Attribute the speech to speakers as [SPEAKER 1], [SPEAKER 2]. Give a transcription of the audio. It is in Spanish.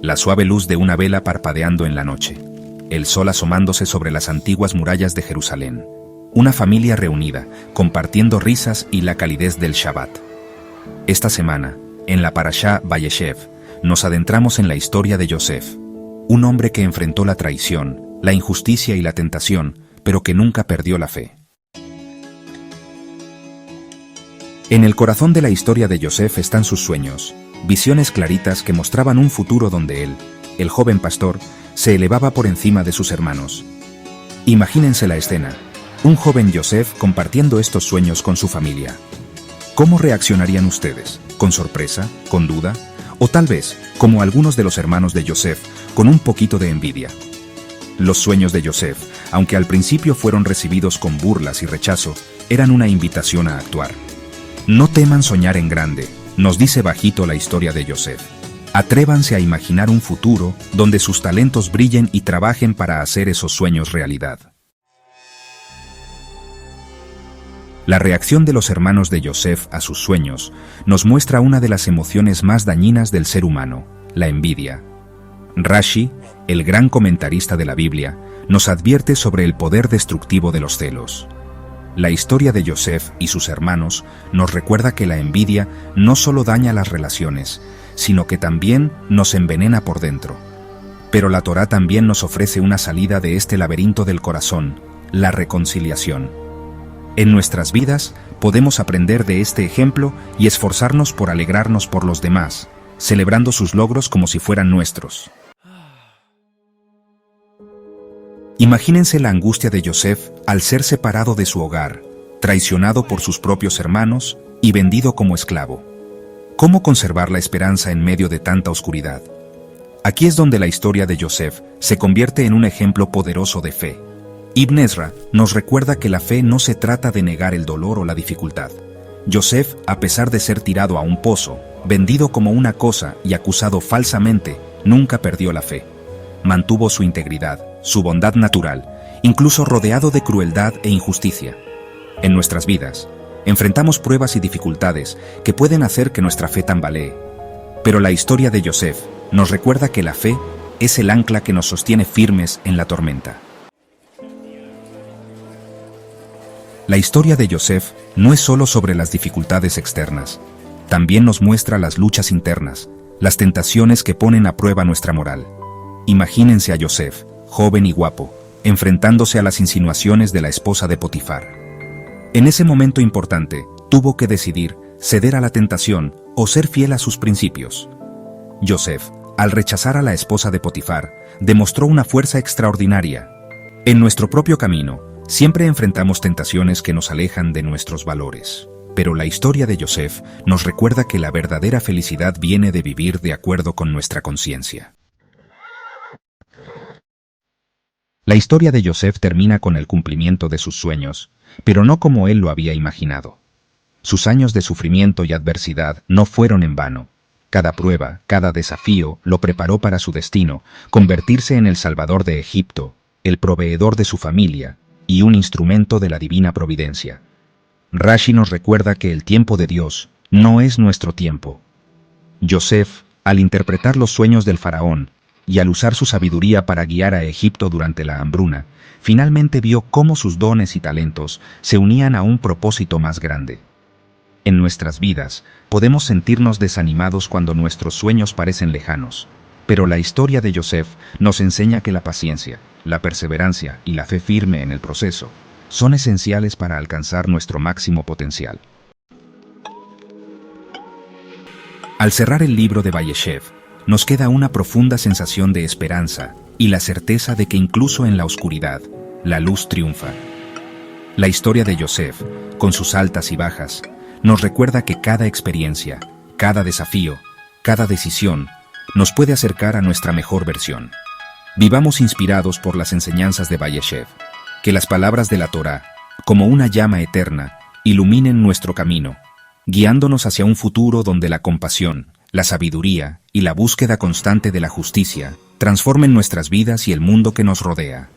[SPEAKER 1] la suave luz de una vela parpadeando en la noche, el sol asomándose sobre las antiguas murallas de Jerusalén, una familia reunida, compartiendo risas y la calidez del Shabbat. Esta semana, en la Parashá Vayeshev, nos adentramos en la historia de Yosef, un hombre que enfrentó la traición, la injusticia y la tentación, pero que nunca perdió la fe. En el corazón de la historia de Yosef están sus sueños, visiones claritas que mostraban un futuro donde él, el joven pastor, se elevaba por encima de sus hermanos. Imagínense la escena, un joven Yosef compartiendo estos sueños con su familia. ¿Cómo reaccionarían ustedes? ¿Con sorpresa? ¿Con duda? O tal vez, como algunos de los hermanos de Yosef, con un poquito de envidia. Los sueños de Yosef, aunque al principio fueron recibidos con burlas y rechazo, eran una invitación a actuar. No teman soñar en grande, nos dice bajito la historia de Yosef. Atrévanse a imaginar un futuro donde sus talentos brillen y trabajen para hacer esos sueños realidad. La reacción de los hermanos de Yosef a sus sueños nos muestra una de las emociones más dañinas del ser humano, la envidia. Rashi, el gran comentarista de la Biblia, nos advierte sobre el poder destructivo de los celos. La historia de Yosef y sus hermanos nos recuerda que la envidia no solo daña las relaciones, sino que también nos envenena por dentro. Pero la Torá también nos ofrece una salida de este laberinto del corazón, la reconciliación. En nuestras vidas podemos aprender de este ejemplo y esforzarnos por alegrarnos por los demás, celebrando sus logros como si fueran nuestros. Imagínense la angustia de Yosef al ser separado de su hogar, traicionado por sus propios hermanos y vendido como esclavo. ¿Cómo conservar la esperanza en medio de tanta oscuridad? Aquí es donde la historia de Yosef se convierte en un ejemplo poderoso de fe. Ibn Ezra nos recuerda que la fe no se trata de negar el dolor o la dificultad. Yosef, a pesar de ser tirado a un pozo, vendido como una cosa y acusado falsamente, nunca perdió la fe. Mantuvo su integridad, su bondad natural, incluso rodeado de crueldad e injusticia. En nuestras vidas, enfrentamos pruebas y dificultades que pueden hacer que nuestra fe tambalee. Pero la historia de Yosef nos recuerda que la fe es el ancla que nos sostiene firmes en la tormenta. La historia de Yosef no es solo sobre las dificultades externas, también nos muestra las luchas internas, las tentaciones que ponen a prueba nuestra moral. Imagínense a Yosef, joven y guapo, enfrentándose a las insinuaciones de la esposa de Potifar. En ese momento importante, tuvo que decidir ceder a la tentación o ser fiel a sus principios. Yosef, al rechazar a la esposa de Potifar, demostró una fuerza extraordinaria. En nuestro propio camino, siempre enfrentamos tentaciones que nos alejan de nuestros valores. Pero la historia de Yosef nos recuerda que la verdadera felicidad viene de vivir de acuerdo con nuestra conciencia. La historia de Yosef termina con el cumplimiento de sus sueños, pero no como él lo había imaginado. Sus años de sufrimiento y adversidad no fueron en vano. Cada prueba, cada desafío lo preparó para su destino, convertirse en el salvador de Egipto, el proveedor de su familia y un instrumento de la divina providencia. Rashi nos recuerda que el tiempo de Dios no es nuestro tiempo. Yosef, al interpretar los sueños del faraón y al usar su sabiduría para guiar a Egipto durante la hambruna, finalmente vio cómo sus dones y talentos se unían a un propósito más grande. En nuestras vidas, podemos sentirnos desanimados cuando nuestros sueños parecen lejanos, pero la historia de Yosef nos enseña que la paciencia, la perseverancia y la fe firme en el proceso son esenciales para alcanzar nuestro máximo potencial. Al cerrar el libro de Vayeshev, nos queda una profunda sensación de esperanza y la certeza de que incluso en la oscuridad, la luz triunfa. La historia de Yosef, con sus altas y bajas, nos recuerda que cada experiencia, cada desafío, cada decisión, nos puede acercar a nuestra mejor versión. Vivamos inspirados por las enseñanzas de Vayeshev, que las palabras de la Torá, como una llama eterna, iluminen nuestro camino, guiándonos hacia un futuro donde la compasión, la sabiduría y la búsqueda constante de la justicia transformen nuestras vidas y el mundo que nos rodea.